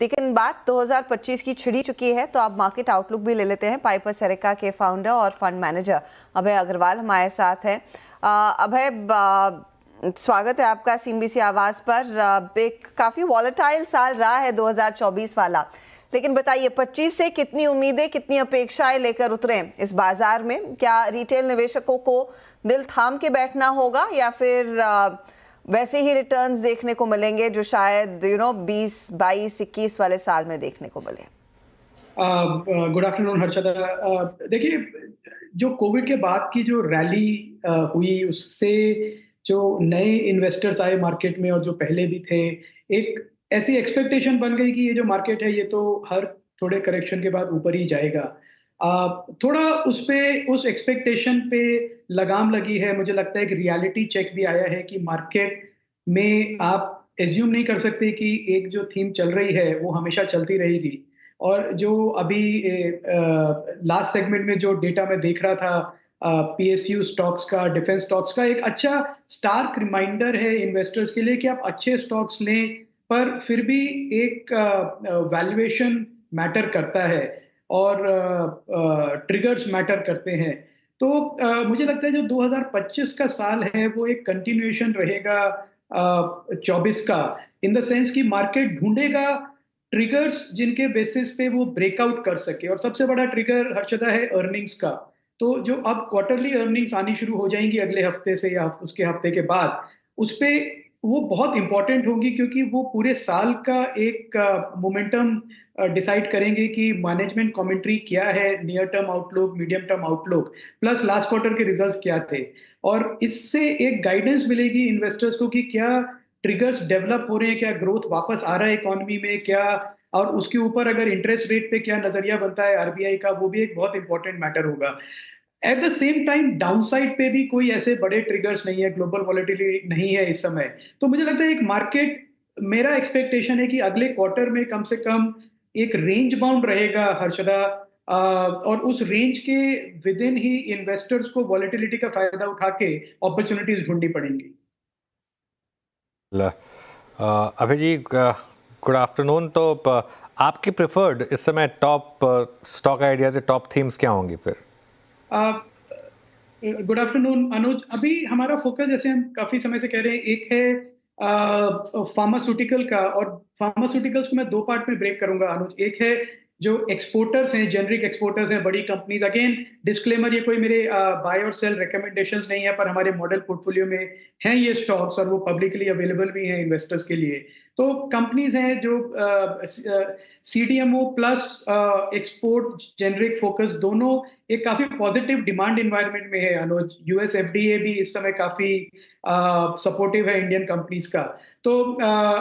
लेकिन बात 2025 की छिड़ी चुकी है, तो आप मार्केट आउटलुक भी ले लेते हैं। पाइपर सैरिका के फाउंडर और फंड मैनेजर अभय अग्रवाल हमारे साथ हैं। अभय, स्वागत है आपका सीएनबीसी आवाज पर। एक काफी वॉलेटाइल साल रहा है 2024 वाला, लेकिन बताइए 25 से कितनी उम्मीदें, कितनी अपेक्षाएं लेकर उतरे इस बाजार में? क्या रिटेल निवेशकों को दिल थाम के बैठना होगा या फिर वैसे ही रिटर्न्स देखने को मिलेंगे जो शायद 20, 22, 21 वाले साल में देखने को मिले? Good afternoon Harshada. देखिए, जो कोविड के बाद की जो रैली हुई, उससे जो नए इन्वेस्टर्स आए मार्केट में और जो पहले भी थे, एक ऐसी एक्सपेक्टेशन बन गई कि ये जो मार्केट है ये तो हर थोड़े करेक्शन के बाद ऊपर ही जाएगा। थोड़ा उस एक्सपेक्टेशन पे लगाम लगी है। मुझे लगता है कि रियलिटी चेक भी आया है कि मार्केट में आप एज्यूम नहीं कर सकते कि एक जो थीम चल रही है वो हमेशा चलती रहेगी। और जो अभी लास्ट सेगमेंट में जो डेटा मैं देख रहा था, पीएसयू स्टॉक्स का, डिफेंस स्टॉक्स का, एक अच्छा स्टार्क रिमाइंडर है इन्वेस्टर्स के लिए कि आप अच्छे स्टॉक्स लें, पर फिर भी एक वैल्यूएशन मैटर करता है और ट्रिगर्स मैटर करते हैं। तो मुझे लगता है जो 2025 का साल है वो एक कंटिन्यूएशन रहेगा 24 का, इन द सेंस कि मार्केट ढूंढेगा ट्रिगर्स जिनके बेसिस पे वो ब्रेकआउट कर सके। और सबसे बड़ा ट्रिगर हर्षदा है अर्निंग्स का। तो जो अब क्वार्टरली अर्निंग्स आनी शुरू हो जाएंगी अगले हफ्ते से या उसके हफ्ते के बाद, उस पे वो बहुत इंपॉर्टेंट होंगी, क्योंकि वो पूरे साल का एक मोमेंटम डिसाइड करेंगे कि मैनेजमेंट कमेंट्री क्या है, near term outlook, medium term outlook, plus last quarter के रिजल्ट्स क्या थे। और इससे एक गाइडेंस मिलेगी इन्वेस्टर्स को कि क्या ट्रिगर्स डेवलप हो रहे हैं, क्या ग्रोथ वापस आ रहा है इकोनॉमी में, क्या, और उसके ऊपर अगर इंटरेस्ट रेट पे क्या नजरिया बनता है आरबीआई का, वो भी एक बहुत इंपॉर्टेंट मैटर होगा। At the same time downside पे भी कोई ऐसे बड़े ट्रिगर्स नहीं है, ग्लोबल वॉलेटिलिटी नहीं है इस समय। तो मुझे लगता है एक मार्केट, मेरा एक्सपेक्टेशन है कि अगले क्वार्टर में कम से कम एक रेंज बाउंड रहेगा हर्षदा, और उस रेंज के विद इन ही इन्वेस्टर्स को वॉलेटिलिटी का फायदा उठा के अपॉर्चुनिटीज ढूंढनी पड़ेंगी। अभय जी, गुड आफ्टरनून। तो आपकी प्रेफर्ड इस समय top stock ideas, top themes क्या होंगी फिर? गुड आफ्टरनून अनुज। अभी हमारा फोकस, जैसे हम काफी समय से कह रहे हैं, एक है फार्मास्यूटिकल का, और फार्मास्यूटिकल्स को मैं दो पार्ट में ब्रेक करूंगा अनुज। एक है जो एक्सपोर्टर्स हैं, जेनरिक एक्सपोर्टर्स हैं, बड़ी कंपनीज। अगेन डिस्क्लेमर, ये कोई मेरे बाय और सेल रिकमेंडेशंस नहीं है, पर हमारे मॉडल पोर्टफोलियो में हैं ये स्टॉक्स और वो पब्लिकली अवेलेबल भी हैं इन्वेस्टर्स के लिए। तो कंपनीज हैं जो CDMO plus export generic focus, दोनों एक काफी पॉजिटिव डिमांड एनवायरनमेंट में है अनुज। यूएस एफडीए भी इस समय काफी सपोर्टिव है इंडियन कंपनीज का। तो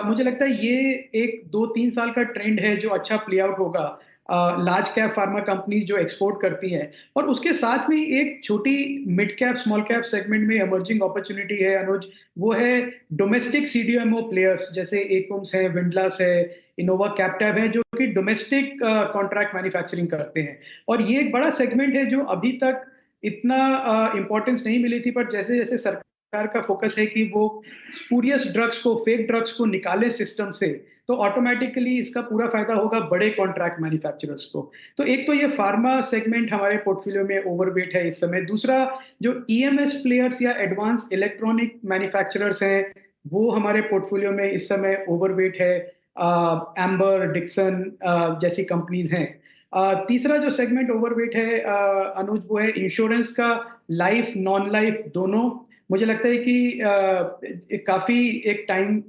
मुझे लगता है ये एक 2-3 साल का ट्रेंड है जो अच्छा प्ले आउट होगा। लार्ज कैप फार्मा कंपनीज जो एक्सपोर्ट करती हैं, और उसके साथ में एक छोटी mid cap small cap segment में इमर्जिंग अपॉर्चुनिटी है अनुज। वो है डोमेस्टिक सीडीएमओ प्लेयर्स, जैसे एकम्स है, विंडलास है, इनोवा कैप्टिव है, जो कि डोमेस्टिक कॉन्ट्रैक्ट मैन्युफैक्चरिंग करते हैं। और ये एक बड़ा सेगमेंट है जो अभी तक इतना इंपॉर्टेंस नहीं मिली थी, पर जैसे जैसे सरकार का फोकस है कि वो स्पूरियस ड्रग्स को, फेक ड्रग्स को निकाले सिस्टम से, तो ऑटोमेटिकली इसका पूरा फायदा होगा बड़े कॉन्ट्रैक्ट मैन्युफैक्चरर्स को। तो एक तो ये फार्मा सेगमेंट हमारे पोर्टफोलियो में ओवरवेट है इस समय। दूसरा, जो ईएमएस प्लेयर्स या एडवांस इलेक्ट्रॉनिक मैन्युफैक्चरर्स हैं, वो हमारे पोर्टफोलियो में इस समय ओवरवेट है। एम्बर, डिक्सन जैसी कंपनीज हैं। तीसरा जो सेगमेंट ओवरवेट है अनुज, वो है इंश्योरेंस का, लाइफ नॉन लाइफ दोनों। मुझे लगता है कि काफी एक टाइम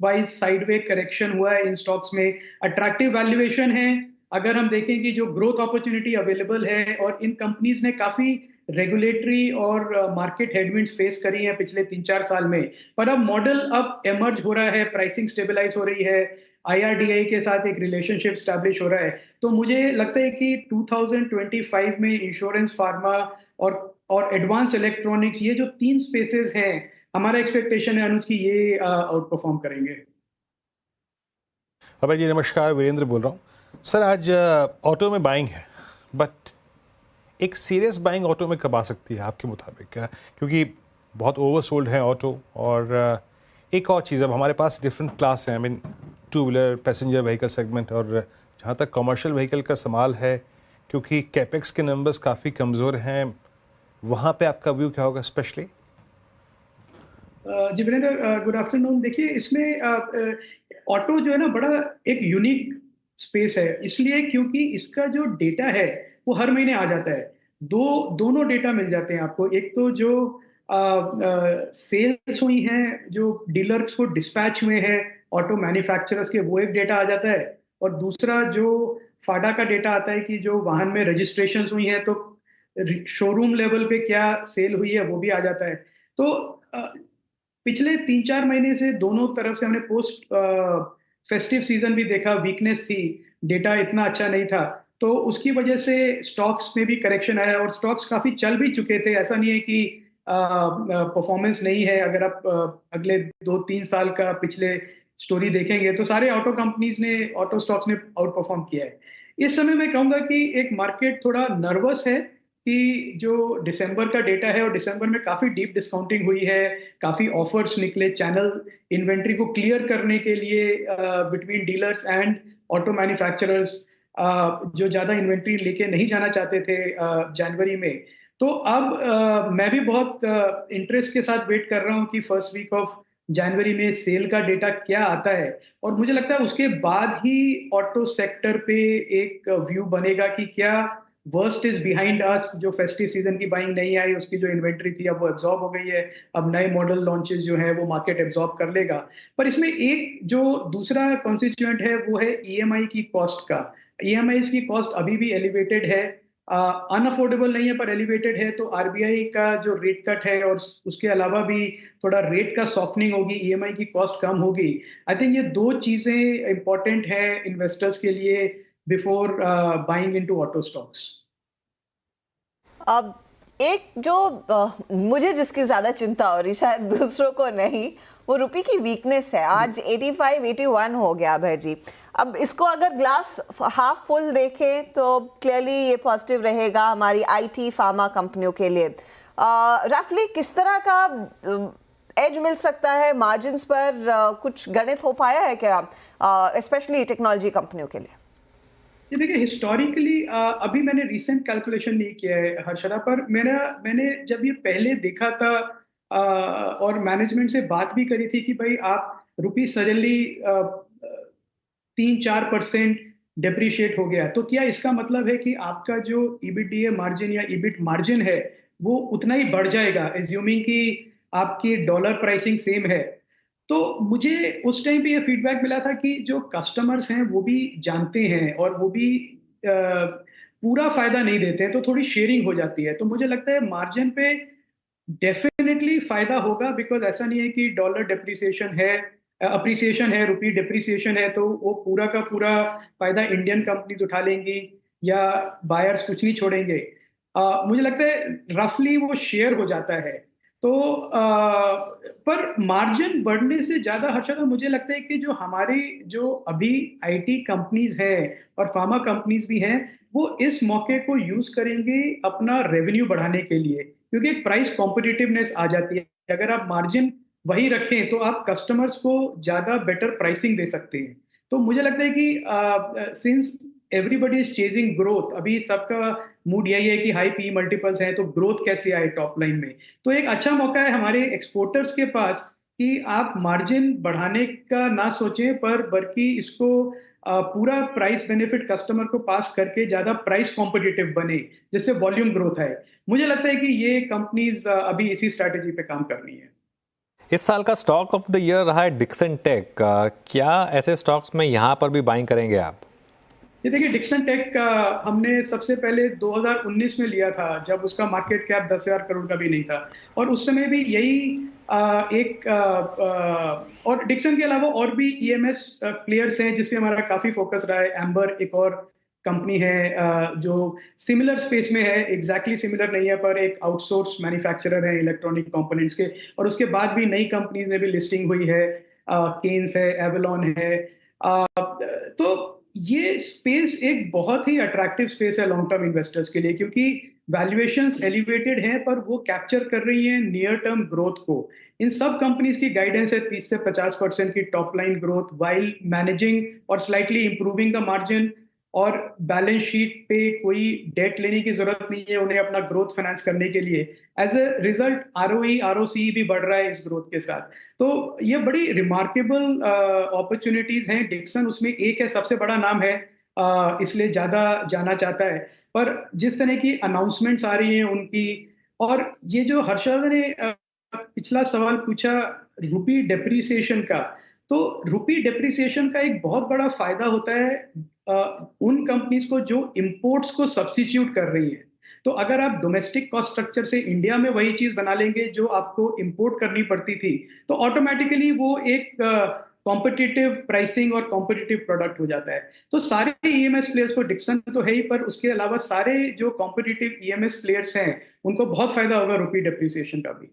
वाइज साइडवे करेक्शन हुआ है इन स्टॉक्स में, अट्रैक्टिव वैल्यूएशन है। अगर हम देखें कि जो ग्रोथ अपॉर्चुनिटी अवेलेबल है, और इन कंपनीज ने काफी रेगुलेटरी और मार्केट हेडविंड्स फेस करी हैं पिछले 3-4 साल में, पर अब मॉडल अब एमर्ज हो रहा है, प्राइसिंग स्टेबलाइज हो रही है, आईआरडीआई के साथ एक रिलेशनशिप स्टैब्लिश हो रहा है। तो मुझे लगता है कि 2025 में इंश्योरेंस, फार्मा और एडवांस इलेक्ट्रॉनिक्स, ये जो 3 स्पेसेस हैं, हमारा एक्सपेक्टेशन है अनुज की ये आउट परफॉर्म करेंगे। अभय जी नमस्कार, वीरेंद्र बोल रहा हूँ। सर, आज ऑटो में बाइंग है, बट एक सीरियस बाइंग ऑटो में कब आ सकती है आपके मुताबिक? क्योंकि बहुत ओवरसोल्ड है ऑटो। और एक और चीज़, अब हमारे पास डिफरेंट क्लास हैं। I mean two wheeler passenger vehicle segment, और जहाँ तक कमर्शियल व्हीकल का सवाल है, क्योंकि कैपेक्स के नंबर्स काफ़ी कमज़ोर हैं, वहाँ पे आपका व्यू क्या होगा स्पेशली? जी वीरेंद्र, गुड आफ्टरनून। देखिए, इसमें ऑटो जो है ना, बड़ा एक यूनिक स्पेस है, इसलिए क्योंकि इसका जो डेटा है वो हर महीने आ जाता है। दोनों डेटा मिल जाते हैं आपको। एक तो जो सेल्स हुई हैं, जो डीलर्स को डिस्पैच हुए हैं ऑटो मैन्युफैक्चरर्स के, वो एक डेटा आ जाता है। और दूसरा जो फाडा का डेटा आता है कि जो वाहन में रजिस्ट्रेशन हुई हैं, तो शोरूम लेवल पे क्या सेल हुई है वो भी आ जाता है। तो पिछले 3-4 महीने से दोनों तरफ से हमने पोस्ट फेस्टिव सीजन भी देखा, वीकनेस थी, डेटा इतना अच्छा नहीं था, तो उसकी वजह से स्टॉक्स में भी करेक्शन आया और स्टॉक्स काफी चल भी चुके थे। ऐसा नहीं है कि परफॉर्मेंस नहीं है। अगर आप अगले 2-3 साल का पिछले स्टोरी देखेंगे तो सारे ऑटो स्टॉक्स ने आउट परफॉर्म किया है। इस समय मैं कहूंगा कि एक मार्केट थोड़ा नर्वस है कि जो दिसंबर का डेटा है, और दिसंबर में काफी डीप डिस्काउंटिंग हुई है, काफी ऑफर्स निकले चैनल इन्वेंट्री को क्लियर करने के लिए between dealers and auto manufacturers, जो ज्यादा इन्वेंट्री लेके नहीं जाना चाहते थे जनवरी में। तो अब मैं भी बहुत इंटरेस्ट के साथ वेट कर रहा हूँ कि फर्स्ट वीक ऑफ जनवरी में सेल का डेटा क्या आता है, और मुझे लगता है उसके बाद ही ऑटो सेक्टर पे एक व्यू बनेगा कि क्या वर्स्ट इज बिहाइंड अस। जो फेस्टिव सीजन की बाइंग नहीं आई, उसकी जो इन्वेंट्री थी अब वो एब्जॉर्ब हो गई है, अब नए मॉडल लॉन्चेस जो है वो मार्केट एब्जॉर्ब कर लेगा। पर इसमें एक जो दूसरा कॉन्स्टिट्यूएंट है वो है ईएमआई की कॉस्ट का। ईएमआई की कॉस्ट अभी भी एलिवेटेड है, अनअफोर्डेबल नहीं है पर एलिवेटेड है। तो आरबीआई का जो रेट कट है और उसके अलावा भी थोड़ा रेट का सॉफ्टनिंग होगी, ईएमआई की कॉस्ट कम होगी। आई थिंक ये दो चीजें इंपॉर्टेंट है इन्वेस्टर्स के लिए before buying into auto stocks. अब एक जो मुझे जिसकी ज्यादा चिंता हो रही, शायद दूसरों को नहीं, वो रुपये की वीकनेस है। आज 85-81 हो गया अभय जी। अब इसको अगर ग्लास हाफ फुल देखें तो क्लियरली ये पॉजिटिव रहेगा हमारी आईटी फार्मा कंपनियों के लिए। रफली किस तरह का एज मिल सकता है मार्जिन्स पर? कुछ गणित हो पाया है क्या स्पेशली टेक्नोलॉजी कंपनियों के लिए? ये देखिए, हिस्टोरिकली अभी मैंने रिसेंट कैलकुलेशन नहीं किया है हर्षदा, पर मैंने जब ये पहले देखा था और मैनेजमेंट से बात भी करी थी कि भाई आप रुपी सडनली 3-4% डेप्रिशिएट हो गया, तो क्या इसका मतलब है कि आपका जो ईबीडीए मार्जिन या ईबिट मार्जिन है वो उतना ही बढ़ जाएगा, एज्यूमिंग कि आपकी डॉलर प्राइसिंग सेम है। तो मुझे उस टाइम पे ये फीडबैक मिला था कि जो कस्टमर्स हैं वो भी जानते हैं और वो भी पूरा फायदा नहीं देते हैं, तो थोड़ी शेयरिंग हो जाती है। तो मुझे लगता है मार्जिन पे डेफिनेटली फायदा होगा, बिकॉज ऐसा नहीं है कि डॉलर डेप्रिसिएशन है, अप्रिसिएशन है, रुपी डेप्रिसिएशन है तो वो पूरा का पूरा फायदा इंडियन कंपनीज उठा लेंगी या बायर्स कुछ नहीं छोड़ेंगे। मुझे लगता है रफली वो शेयर हो जाता है। तो पर मार्जिन बढ़ने से ज्यादा हर्षदा मुझे लगता है कि जो हमारी जो अभी आईटी कंपनीज हैं और फार्मा कंपनीज भी हैं, वो इस मौके को यूज करेंगे अपना रेवेन्यू बढ़ाने के लिए, क्योंकि एक प्राइस कॉम्पिटिटिवनेस आ जाती है। अगर आप मार्जिन वही रखें तो आप कस्टमर्स को ज्यादा बेटर प्राइसिंग दे सकते हैं। तो मुझे लगता है कि since everybody is chasing growth, अभी सबका मूड यही है कि हाई पी मल्टीपल्स हैं, तो ग्रोथ कैसे आए टॉप लाइन में। तो एक अच्छा मौका है हमारे एक्सपोर्टर्स के पास कि आप मार्जिन बढ़ाने का ना सोचें, पर बल्कि इसको पूरा प्राइस बेनिफिट कस्टमर को पास करके ज्यादा प्राइस कॉम्पिटिटिव बने, जिससे वॉल्यूम ग्रोथ आए। मुझे लगता है कि ये कंपनीज अभी इसी स्ट्रैटेजी पे काम कर रही है। इस साल का स्टॉक ऑफ द ईयर रहा है डिक्सन टेक। क्या ऐसे स्टॉक्स में यहाँ पर भी बाइंग करेंगे आप? ये देखिए, डिक्सन टेक का हमने सबसे पहले 2019 में लिया था, जब उसका मार्केट कैप 10,000 करोड़ का भी नहीं था, और उस समय भी यही और डिक्सन के अलावा और भी ईएमएस प्लेयर्स हैं जिसपे हमारा काफी फोकस रहा है। एम्बर एक और कंपनी है जो सिमिलर स्पेस में है, एग्जैक्टली सिमिलर नहीं है पर एक आउटसोर्स मैन्युफैक्चरर है इलेक्ट्रॉनिक कंपोनेंट्स के, और उसके बाद भी नई कंपनीज में भी लिस्टिंग हुई है, केन्स है, एवलॉन है। तो ये स्पेस एक बहुत ही अट्रैक्टिव स्पेस है लॉन्ग टर्म इन्वेस्टर्स के लिए, क्योंकि वैल्यूएशंस एलिवेटेड हैं पर वो कैप्चर कर रही हैं नियर टर्म ग्रोथ को। इन सब कंपनीज की गाइडेंस है 30 से 50% की top line growth while managing और स्लाइटली इंप्रूविंग द मार्जिन, और बैलेंस शीट पे कोई डेट लेने की जरूरत नहीं है उन्हें अपना ग्रोथ फाइनेंस करने के लिए। As a result ROE ROC भी बढ़ रहा है इस ग्रोथ के साथ। तो ये बड़ी रिमार्केबल अपॉर्चुनिटीज हैं। डिक्सन उसमें एक है, सबसे बड़ा नाम है, इसलिए ज्यादा जाना चाहता है। पर जिस तरह की अनाउंसमेंट्स आ रही हैं उनकी, और ये जो हर्षद ने पिछला सवाल पूछा रुपी डेप्रिसिएशन का, तो रुपी डेप्रिसिएशन का एक बहुत बड़ा फायदा होता है उन कंपनीज को जो इंपोर्ट्स को सब्स्टिट्यूट कर रही है। तो अगर आप डोमेस्टिक कॉस्ट स्ट्रक्चर से इंडिया में वही चीज बना लेंगे जो आपको इंपोर्ट करनी पड़ती थी, तो ऑटोमेटिकली वो एक कॉम्पिटिटिव प्राइसिंग और कॉम्पिटिटिव प्रोडक्ट हो जाता है। तो सारे ईएमएस प्लेयर्स को, डिक्सन तो है ही, पर उसके अलावा सारे जो कॉम्पिटिटिव ईएमएस प्लेयर्स हैं उनको बहुत फायदा होगा रुपी डेप्रिसिएशन का भी।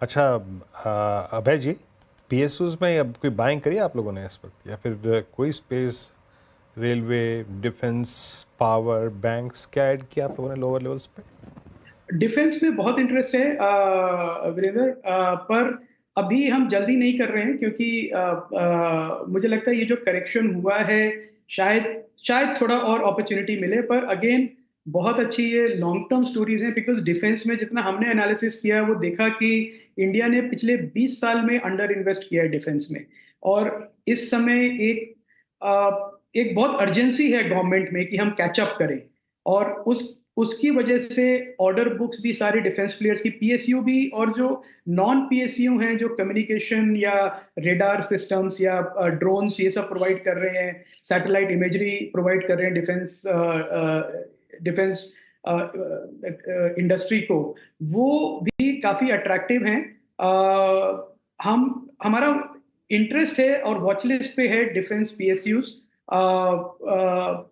अच्छा अभय जी, पीएसयूज में अब कोई बाइंग करी आप लोगों ने इस वक्त, या फिर कोई space, railway, defence, power, banks, क्या ऐड किया आप लोगों ने लोअर लेवल्स पे? डिफेंस में बहुत इंटरेस्ट है वीरेंद्र, पर अभी हम जल्दी नहीं कर रहे हैं क्योंकि मुझे लगता है ये जो करेक्शन हुआ है शायद थोड़ा और अपॉर्चुनिटी मिले। पर अगेन बहुत अच्छी ये लॉन्ग टर्म स्टोरीज हैं, बिकॉज डिफेंस में जितना हमने एनालिसिस किया है वो देखा कि इंडिया ने पिछले 20 साल में अंडर इन्वेस्ट किया है डिफेंस में, और इस समय एक बहुत अर्जेंसी है गवर्नमेंट में कि हम कैचअप करें, और उसकी वजह से ऑर्डर बुक्स भी सारे डिफेंस प्लेयर्स की, पीएसयू भी, और जो नॉन पीएसयू हैं जो कम्युनिकेशन या रेडार सिस्टम्स या ड्रोन्स ये सब प्रोवाइड कर रहे हैं, सैटेलाइट इमेजरी प्रोवाइड कर रहे हैं डिफेंस इंडस्ट्री को, वो भी काफी अट्रैक्टिव हैं। हमारा इंटरेस्ट है और वॉच लिस्ट पे है डिफेंस पीएसयूज।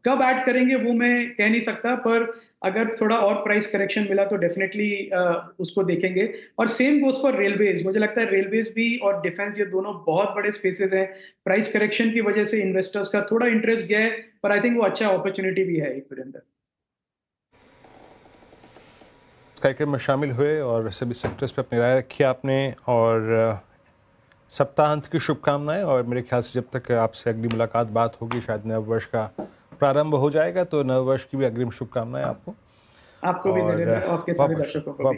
कब ऐड करेंगे वो मैं कह नहीं सकता, पर अगर थोड़ा और प्राइस करेक्शन मिला तो डेफिनेटली उसको देखेंगे। और सेम गोज फॉर रेलवेज। मुझे लगता है रेलवेज भी और डिफेंस ये दोनों बहुत बड़े स्पेसेस हैं। प्राइस करेक्शन की वजह से इन्वेस्टर्स का थोड़ा इंटरेस्ट गया है, पर आई थिंक वो अच्छा अपॉर्चुनिटी भी है एक अंदर। कार्यक्रम में शामिल हुए और सभी सेक्टर्स पे अपनी राय रखी आपने, और सप्ताहांत की शुभकामनाएं। और मेरे ख्याल से जब तक आपसे अगली मुलाकात बात होगी शायद नव वर्ष का प्रारंभ हो जाएगा, तो नव वर्ष की भी अग्रिम शुभकामनाएं आपको भी, आपके सारे दर्शकों को भी।